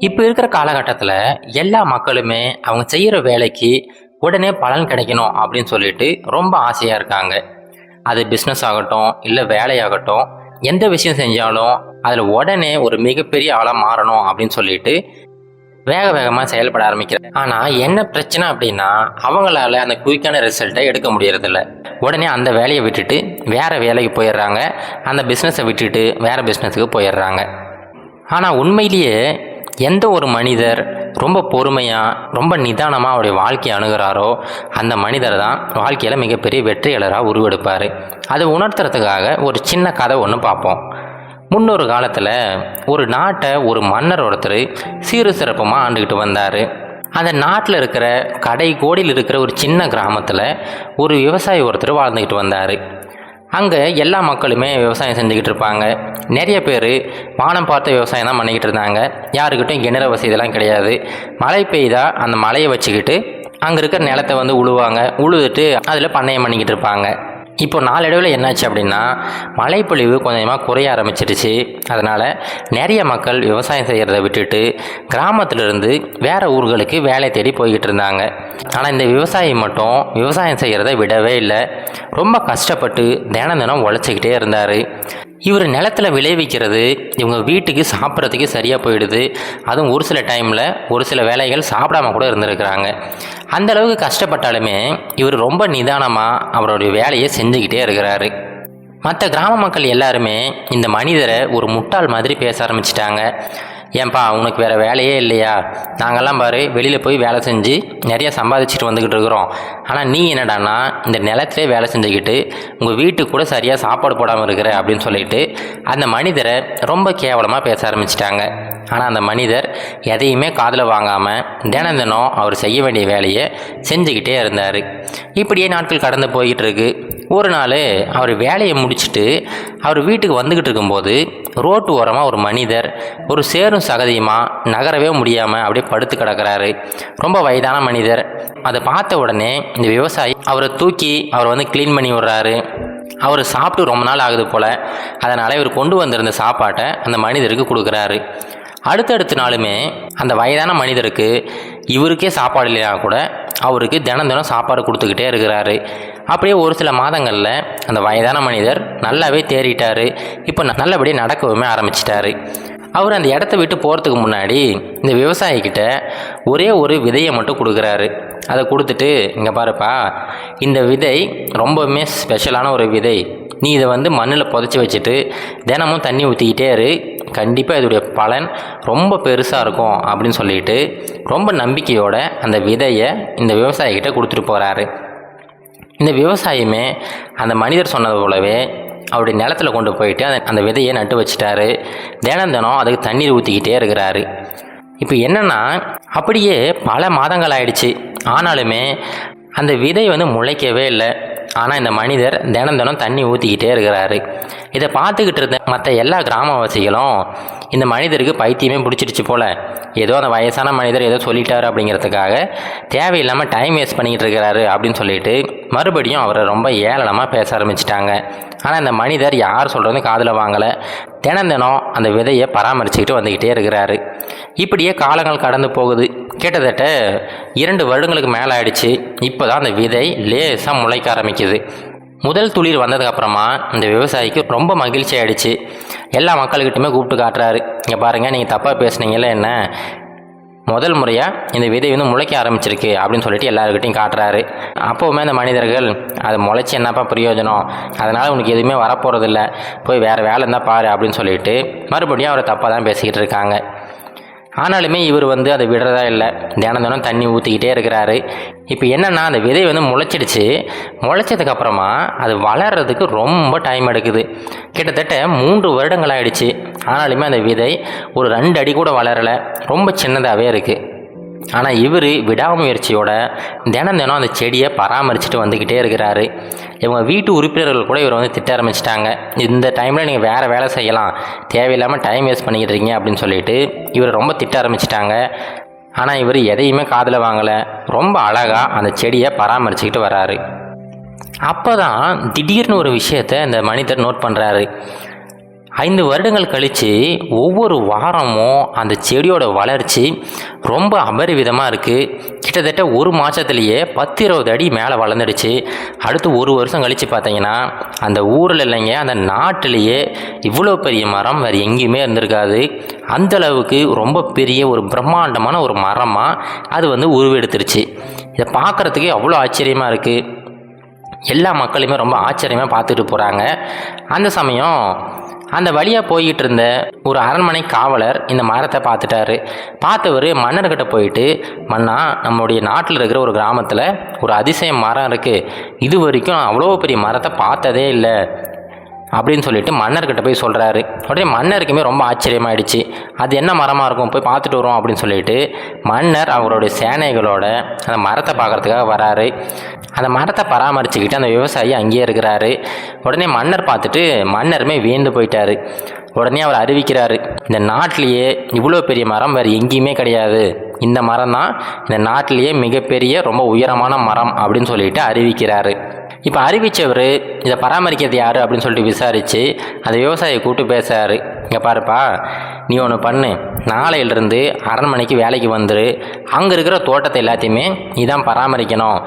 இப்போ இருக்கிற காலகட்டத்தில் எல்லா மக்களுமே அவங்க செய்கிற வேலைக்கு உடனே பலன் கிடைக்கணும் அப்படின்னு சொல்லிட்டு ரொம்ப ஆசையாக இருக்காங்க. அது பிஸ்னஸ் ஆகட்டும், இல்லை வேலையாகட்டும், எந்த விஷயம் செஞ்சாலும் அதில் உடனே ஒரு மிகப்பெரிய ஆளாக மாறணும் அப்படின்னு சொல்லிட்டு வேக வேகமாக செயல்பட ஆரம்பிக்கிறாங்க. ஆனால் என்ன பிரச்சனை அப்படின்னா, அவங்களால அந்த குயிக்கான ரிசல்ட்டை எடுக்க முடியறதில்ல. உடனே அந்த வேலையை விட்டுட்டு வேறு வேலைக்கு போயிடுறாங்க, அந்த பிஸ்னஸை விட்டுட்டு வேறு பிஸ்னஸுக்கு போயிடுறாங்க. ஆனால் உண்மையிலேயே எந்த ஒரு மனிதர் ரொம்ப பொறுமையாக ரொம்ப நிதானமாக அவருடைய வாழ்க்கையை அணுகிறாரோ அந்த மனிதர் தான் வாழ்க்கையில் மிகப்பெரிய வெற்றியாளராக உருவெடுப்பார். அதை உணர்த்துறதுக்காக ஒரு சின்ன கதை ஒன்று பார்ப்போம். முன்னொரு காலத்தில் ஒரு நாட்டை ஒரு மன்னர் ஒருத்தர் சீரு சிறப்புமாக ஆண்டுக்கிட்டு வந்தார். அந்த நாட்டில் இருக்கிற கடை கோடியில் இருக்கிற ஒரு சின்ன கிராமத்தில் ஒரு விவசாயி ஒருத்தர் வாழ்ந்துக்கிட்டு வந்தார். அங்கே எல்லா மக்களுமே விவசாயம் செஞ்சுக்கிட்டு இருப்பாங்க. நிறைய பேர் வானம் பார்த்த விவசாயம் தான் பண்ணிக்கிட்டு இருந்தாங்க. யாருக்கிட்டும் கிணறு வசதியெல்லாம் கிடையாது. மழை பெய்தா அந்த மழையை வச்சுக்கிட்டு அங்கே இருக்கிற நிலத்தை உழுவாங்க. உழுதுட்டு அதில் பண்ணையம் பண்ணிக்கிட்டு இருப்பாங்க. இப்போ நாளடைவில் என்னாச்சு அப்படின்னா, மழைப்பொழிவு கொஞ்சமாக குறைய ஆரம்பிச்சிருச்சு. அதனால் நிறைய மக்கள் விவசாயம் செய்கிறத விட்டுட்டு கிராமத்திலிருந்து வேறு ஊர்களுக்கு வேலை தேடி போய்கிட்டு இருந்தாங்க. ஆனால் இந்த விவசாயி மட்டும் விவசாயம் செய்கிறத விடவே இல்லை. ரொம்ப கஷ்டப்பட்டு தினம் தினம் உழைச்சிக்கிட்டே இருந்தார். இவர் நிலத்தில் விளைவிக்கிறது இவங்க வீட்டுக்கு சாப்பிட்றதுக்கு சரியாக போயிடுது. அதுவும் ஒரு சில டைமில் ஒரு சில வேலைகள் சாப்பிடாம கூட இருந்திருக்கிறாங்க. அந்தளவுக்கு கஷ்டப்பட்டாலுமே இவர் ரொம்ப நிதானமாக அவருடைய வேலையை செஞ்சுக்கிட்டே இருக்கிறாரு. மற்ற கிராம மக்கள் எல்லாருமே இந்த மனிதரை ஒரு முட்டாள் மாதிரி பேச ஆரம்பிச்சிட்டாங்க. ஏன்பா, உனக்கு வேறு வேலையே இல்லையா? நாங்கள்லாம் பாரு வெளியில் போய் வேலை செஞ்சு நிறைய சம்பாதிச்சுட்டு வந்துக்கிட்டு இருக்கிறோம். ஆனால் நீ என்னடான்னா இந்த நிலத்திலே வேலை செஞ்சுக்கிட்டு உங்கள் வீட்டுக்கு கூட சரியாக சாப்பாடு போடாமல் இருக்கிற அப்படின்னு சொல்லிட்டு அந்த மனிதரை ரொம்ப கேவலமாக பேச ஆரம்பிச்சிட்டாங்க. ஆனால் அந்த மனிதர் எதையுமே காதில் வாங்காமல் தினம் தினம் அவர் செய்ய வேண்டிய வேலையை செஞ்சுக்கிட்டே இருந்தார். இப்படியே நாட்கள் கடந்து போய்கிட்டு இருக்கு. ஒரு நாள் அவர் வேலையை முடிச்சுட்டு அவர் வீட்டுக்கு வந்துக்கிட்டு இருக்கும்போது ரோட்டு ஓரமாக ஒரு மனிதர் ஒரு சேரும் சகதியுமாக நகரவே முடியாமல் அப்படியே படுத்து கிடக்கிறாரு. ரொம்ப வயதான மனிதர். அதை பார்த்த உடனே இந்த விவசாயி அவரை தூக்கி அவர் க்ளீன் பண்ணி விடுறாரு. அவர் சாப்பிட்டு ரொம்ப நாள் ஆகுது போல். அதனால் இவர் கொண்டு வந்திருந்த சாப்பாட்டை அந்த மனிதருக்கு கொடுக்குறாரு. அடுத்தடுத்த நாளுமே அந்த வயதான மனிதருக்கு இவருக்கே சாப்பாடு இல்லைனா கூட அவருக்கு தினம் தினம் சாப்பாடு கொடுத்துக்கிட்டே இருக்கிறாரு. அப்படியே ஒரு சில மாதங்களில் அந்த வயதான மனிதர் நல்லாவே தேறிட்டார். இப்போ நல்லபடியாக நடக்கவுமே ஆரம்பிச்சிட்டாரு. அவர் அந்த இடத்த விட்டு போகிறதுக்கு முன்னாடி இந்த விவசாயிக்கிட்ட ஒரே ஒரு விதையை மட்டும் கொடுக்குறாரு. அதை கொடுத்துட்டு, இங்கே பாருப்பா, இந்த விதை ரொம்பவுமே ஸ்பெஷலான ஒரு விதை. நீ இதை மண்ணில் புதைச்சி வச்சுட்டு தினமும் தண்ணி ஊற்றிக்கிட்டே இரு. கண்டிப்பாக இதோடைய பலன் ரொம்ப பெருசாக இருக்கும் அப்படின்னு சொல்லிட்டு ரொம்ப நம்பிக்கையோட அந்த விதையை இந்த விவசாயிக்கிட்ட கொடுத்துட்டு போகிறாரு. இந்த விவசாயியுமே அந்த மனிதர் சொன்னது போலவே அவருடைய நிலத்தில் கொண்டு போயிட்டு அந்த விதையை நட்டு வச்சிட்டாரு. தினம் தினம் அதுக்கு தண்ணீர் ஊற்றிக்கிட்டே இருக்கிறாரு. இப்போ என்னென்னா, அப்படியே பல மாதங்கள் ஆயிடுச்சு. ஆனாலுமே அந்த விதை முளைக்கவே இல்லை. ஆனால் இந்த மனிதர் தினம் தினம் தண்ணி ஊற்றிக்கிட்டே இருக்கிறாரு. இதை பார்த்துக்கிட்டு இருந்த மற்ற எல்லா கிராமவாசிகளும் இந்த மனிதருக்கு பைத்தியமே பிடிச்சிடுச்சு போல். ஏதோ அந்த வயசான மனிதர் ஏதோ சொல்லிட்டாரு அப்படிங்கிறதுக்காக தேவையில்லாமல் டைம் வேஸ்ட் பண்ணிக்கிட்டு இருக்கிறாரு அப்படின்னு சொல்லிட்டு மறுபடியும் அவரை ரொம்ப ஏளனமாக பேச ஆரம்பிச்சிட்டாங்க. ஆனால் இந்த மனிதர் யார் சொல்கிறதும் காதில் வாங்கலை. தினம் தினம் அந்த விதையை பராமரிச்சுக்கிட்டு வந்துக்கிட்டே இருக்கிறாரு. இப்படியே காலங்கள் கடந்து போகுது. கிட்டத்தட்ட 2 வருடங்களுக்கு மேலே ஆயிடுச்சு. இப்போ தான் அந்த விதை லேசாக முளைக்க ஆரம்பிக்குது. முதல் துளிர் வந்ததுக்கப்புறமா இந்த விவசாயிக்கு ரொம்ப மகிழ்ச்சி ஆகிடுச்சு. எல்லா மக்கள்கிட்டையுமே கூப்பிட்டு காட்டுறாரு. இங்கே பாருங்கள், நீங்கள் தப்பாக பேசுனீங்கல்ல, என்ன முதல் முறையாக இந்த விதை முளைக்க ஆரம்பிச்சிருக்கு அப்படின்னு சொல்லிட்டு எல்லாருக்கிட்டையும் காட்டுறாரு. அப்போவுமே அந்த மனிதர்கள், அது முளைச்சி என்னப்பா பிரயோஜனம், அதனால் உனக்கு எதுவுமே வரப்போகிறதில்ல, போய் வேறு வேலை இருந்தால் பாரு அப்படின்னு சொல்லிட்டு மறுபடியும் அவரை தப்பாக தான் பேசிக்கிட்டு இருக்காங்க. ஆனாலுமே இவர் அதை விடுறதா இல்லை. தினம் தினம் தண்ணி ஊற்றிக்கிட்டே இருக்கிறாரு. இப்போ என்னென்னா, அந்த விதை முளைச்சிடுச்சு. முளைச்சதுக்கப்புறமா அது வளர்கிறதுக்கு ரொம்ப டைம் எடுக்குது. கிட்டத்தட்ட 3 வருடங்கள் ஆகிடுச்சு. ஆனாலுமே அந்த விதை ஒரு 2 அடி கூட வளரலை. ரொம்ப சின்னதாகவே இருக்குது. ஆனால் இவர் விடாமுயற்சியோட தினம் தினம் அந்த செடியை பராமரிச்சுட்டு வந்துக்கிட்டே இருக்கிறாரு. இவங்க வீட்டு உறுப்பினர்கள் கூட இவர் திட்ட ஆரம்பிச்சிட்டாங்க. இந்த டைமில் நீங்கள் வேறு வேலை செய்யலாம், தேவையில்லாமல் டைம் வேஸ்ட் பண்ணிக்கிட்டு இருக்கீங்க அப்படின்னு சொல்லிட்டு இவர் ரொம்ப திட்ட ஆரம்பிச்சிட்டாங்க. ஆனால் இவர் எதையுமே காதில் வாங்கலை. ரொம்ப அழகாக அந்த செடியை பராமரிச்சுக்கிட்டு வராரு. அப்போ தான் திடீர்னு ஒரு விஷயத்தை இந்த மனிதர் நோட் பண்ணுறாரு. 5 வருடங்கள் கழித்து ஒவ்வொரு வாரமும் அந்த செடியோட வளர்ச்சி ரொம்ப அபரிவிதமாக இருக்குது. கிட்டத்தட்ட ஒரு மாதத்துலேயே 10-20 அடி மேலே வளர்ந்துடுச்சு. அடுத்து ஒரு வருஷம் கழித்து பார்த்தீங்கன்னா அந்த ஊரில் இல்லைங்க, அந்த நாட்டிலேயே இவ்வளோ பெரிய மரம் வேறு எங்கேயுமே இருந்திருக்காது. அந்தளவுக்கு ரொம்ப பெரிய ஒரு பிரம்மாண்டமான ஒரு மரமாக அது உருவெடுத்துருச்சு. இதை பார்க்குறதுக்கே அவ்வளோ ஆச்சரியமாக இருக்குது. எல்லா மக்களுமே ரொம்ப ஆச்சரியமாக பார்த்துட்டு போகிறாங்க. அந்த சமயம் அந்த வழியாக போய்கிட்டு இருந்த ஒரு அரண்மனை காவலர் இந்த மரத்தை பார்த்துட்டாரு. பார்த்தவர் மன்னர்கிட்ட போயிட்டு, மன்னா, நம்மளுடைய நாட்டில் இருக்கிற ஒரு கிராமத்தில் ஒரு அதிசய மரம் இருக்குது, இது வரைக்கும் அவ்வளோ பெரிய மரத்தை பார்த்ததே இல்லை அப்படின்னு சொல்லிட்டு மன்னர்கிட்ட போய் சொல்கிறாரு. உடனே மன்னருக்குமே ரொம்ப ஆச்சரியமாயிடுச்சு. அது என்ன மரமாக இருக்கும், போய் பார்த்துட்டு வரோம் அப்படின்னு சொல்லிட்டு மன்னர் அவருடைய சேனைகளோட அந்த மரத்தை பார்க்குறதுக்காக வராரு. அந்த மரத்தை பராமரிச்சுக்கிட்டு அந்த விவசாயி அங்கேயே இருக்கிறாரு. உடனே மன்னர் பார்த்துட்டு மன்னருமே வியந்து போயிட்டாரு. உடனே அவர் அறிவிக்கிறாரு, இந்த நாட்டிலேயே இவ்வளோ பெரிய மரம் வேறு எங்கேயுமே கிடையாது, இந்த மரம் தான் இந்த நாட்டிலேயே மிகப்பெரிய ரொம்ப உயரமான மரம் அப்படின்னு சொல்லிட்டு அறிவிக்கிறாரு. இப்போ அறிவித்தவர் இதை பராமரிக்கிறது யார் அப்படின்னு சொல்லிட்டு விசாரித்து அந்த விவசாயியை கூப்பிட்டு பேசுகிறாரு. இங்கே பாருப்பா, நீ ஒன்று பண்ணு, நாளையிலிருந்து அரண்மனைக்கு வேலைக்கு வந்துரு, அங்கே இருக்கிற தோட்டத்தை எல்லாத்தையுமே நீ தான் பராமரிக்கணும்.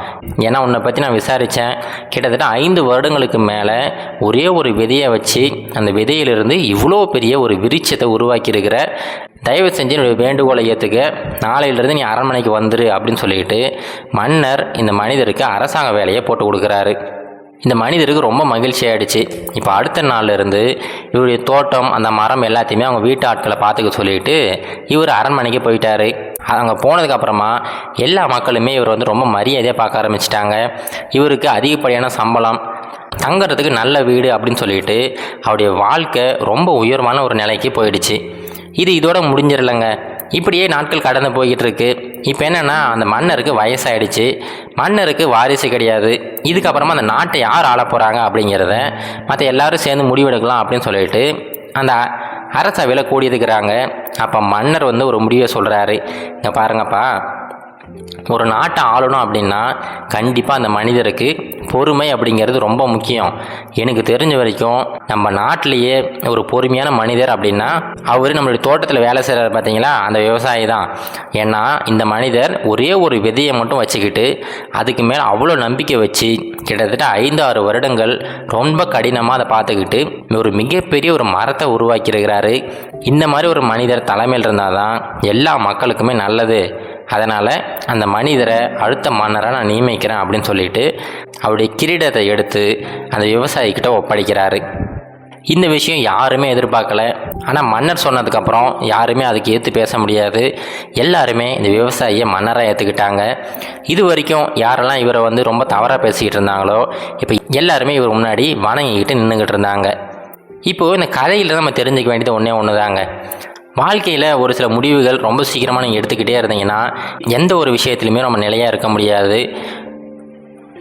ஏன்னா உன்னை பற்றி நான் விசாரித்தேன், கிட்டத்தட்ட 5 வருடங்களுக்கு மேலே ஒரே ஒரு விதையை வச்சு அந்த விதையிலிருந்து இவ்வளோ பெரிய ஒரு விருட்சத்தை உருவாக்கியிருக்கிற, தயவு செஞ்சு என்னுடைய வேண்டுகோளை ஏற்றுக்க, நாளையிலிருந்து நீ அரண்மனைக்கு வந்துரு அப்படின்னு சொல்லிட்டு மன்னர் இந்த மனிதருக்கு அரசாங்க வேலையை போட்டு கொடுக்குறாரு. இந்த மனிதருக்கு ரொம்ப மகிழ்ச்சி ஆகிடுச்சு. இப்போ அடுத்த நாள்லேருந்து இவருடைய தோட்டம், அந்த மரம் எல்லாத்தையுமே அவங்க வீட்டு ஆட்களை பார்த்துக்க சொல்லிட்டு இவர் அரண்மனைக்கு போயிட்டார். அங்கே போனதுக்கப்புறமா எல்லா மக்களுமே இவர் ரொம்ப மரியாதையாக பார்க்க ஆரம்பிச்சிட்டாங்க. இவருக்கு அதிகப்படியான சம்பளம், தங்கிறதுக்கு நல்ல வீடு அப்படின்னு சொல்லிட்டு அவருடைய வாழ்க்கை ரொம்ப உயர்வான ஒரு நிலைக்கு போயிடுச்சு. இதோட முடிஞ்சிடலைங்க. இப்படியே நாட்கள் கடந்து போய்கிட்டு இருக்கு. இப்போ என்னென்னா, அந்த மன்னருக்கு வயசாகிடுச்சு, மன்னருக்கு வாரிசு கிடையாது. இதுக்கப்புறமா அந்த நாட்டை யார் ஆள போகிறாங்க அப்படிங்கிறத மற்ற எல்லாரும் சேர்ந்து முடிவெடுக்கலாம் அப்படின்னு சொல்லிட்டு அந்த அரசவையில் கூடியிருக்கிறாங்க. அப்போ மன்னர் ஒரு முடிவை சொல்கிறாரு. இங்கே பாருங்கப்பா, ஒரு நாட்டை ஆளணும் அப்படின்னா கண்டிப்பாக அந்த மனிதருக்கு பொறுமை அப்படிங்கிறது ரொம்ப முக்கியம். எனக்கு தெரிஞ்ச வரைக்கும் நம்ம நாட்டிலேயே ஒரு பொறுமையான மனிதர் அப்படின்னா அவர் நம்மளுடைய தோட்டத்தில் வேலை செய்கிறார் பார்த்தீங்களா, அந்த விவசாயி தான். ஏன்னா இந்த மனிதர் ஒரே ஒரு விதையை மட்டும் வச்சுக்கிட்டு அதுக்கு மேலே அவ்வளோ நம்பிக்கை வச்சு கிட்டத்தட்ட 5-6 வருடங்கள் ரொம்ப கடினமாக அதை பார்த்துக்கிட்டு ஒரு மிகப்பெரிய ஒரு மரத்தை உருவாக்கியிருக்கிறாரு. இந்த மாதிரி ஒரு மனிதர் தலைமையில் இருந்தால் தான் எல்லா மக்களுக்குமே நல்லது. அதனால் அந்த மனிதரை அடுத்த மன்னராக நான் நியமிக்கிறேன் அப்படின்னு சொல்லிட்டு அவருடைய கிரீடத்தை எடுத்து அந்த விவசாயிக்கிட்ட ஒப்படைக்கிறாரு. இந்த விஷயம் யாருமே எதிர்பார்க்கல. ஆனால் மன்னர் சொன்னதுக்கப்புறம் யாருமே அதுக்கு ஏற்று பேச முடியாது. எல்லாருமே இந்த விவசாயியை மன்னராக ஏற்றுக்கிட்டாங்க. இது வரைக்கும் யாரெல்லாம் இவரை ரொம்ப தவறாக பேசிக்கிட்டு இருந்தாங்களோ இப்போ எல்லாருமே இவர் முன்னாடி வணங்கிக்கிட்டு நின்றுக்கிட்டு இருந்தாங்க. இப்போது இந்த கதையில் நம்ம தெரிஞ்சுக்க வேண்டியது ஒன்று தாங்க. வாழ்க்கையில் ஒரு சில முடிவுகள் ரொம்ப சீக்கிரமாக நீங்கள் எடுத்துக்கிட்டே இருந்தீங்கன்னா எந்த ஒரு விஷயத்துலையுமே நம்ம நிலையாக இருக்க முடியாது.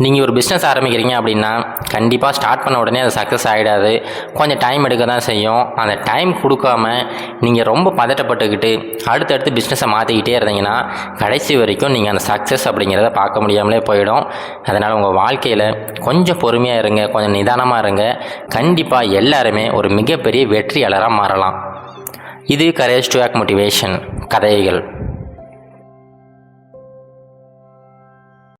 நீங்கள் ஒரு பிஸ்னஸ் ஆரம்பிக்கிறீங்க அப்படின்னா கண்டிப்பாக ஸ்டார்ட் பண்ண உடனே அது சக்ஸஸ் ஆகிடாது. கொஞ்சம் டைம் எடுக்க தான் செய்யும். அந்த டைம் கொடுக்காம நீங்கள் ரொம்ப பதட்டப்பட்டுக்கிட்டு அடுத்தடுத்து பிஸ்னஸை மாற்றிக்கிட்டே இருந்தீங்கன்னா கடைசி வரைக்கும் நீங்கள் அந்த சக்ஸஸ் அப்படிங்கிறத பார்க்க முடியாமலே போயிடும். அதனால் உங்கள் வாழ்க்கையில் கொஞ்சம் பொறுமையாக இருங்க, கொஞ்சம் நிதானமாக இருங்க. கண்டிப்பாக எல்லாருமே ஒரு மிகப்பெரிய வெற்றியாளராக மாறலாம். இது கரேஜ் டு ஆக்ட் மோட்டிவேஷன் கதைகள்.